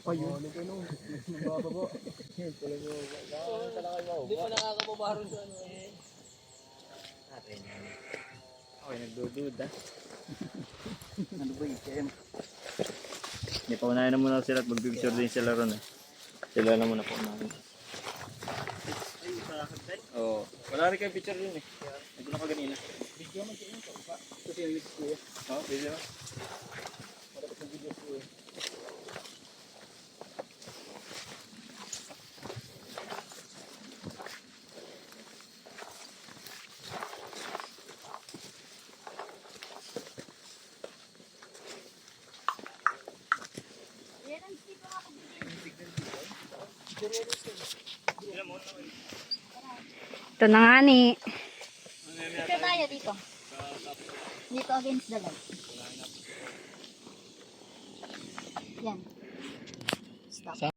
Ayun. Ano kayo nung bababa? Yun pala mo. Hindi pa nakakababaro sa ano eh. Natin yan. Okay, nagdududa. Ano ba yung KM? Hindi pa unahin na muna sila at mag-picture din sila ron eh. Sila na muna po unahin. Ay, sa hagday? Oo. Wala rin kayo picture din eh. Nagdo na ka ganina. Video man kayo ito pa. Kasi yung lips ko yan. Oo, video. Para sa video ko eh. Ito na nga ni. Picture tayo dito. Dito against the light. Yan. Stop.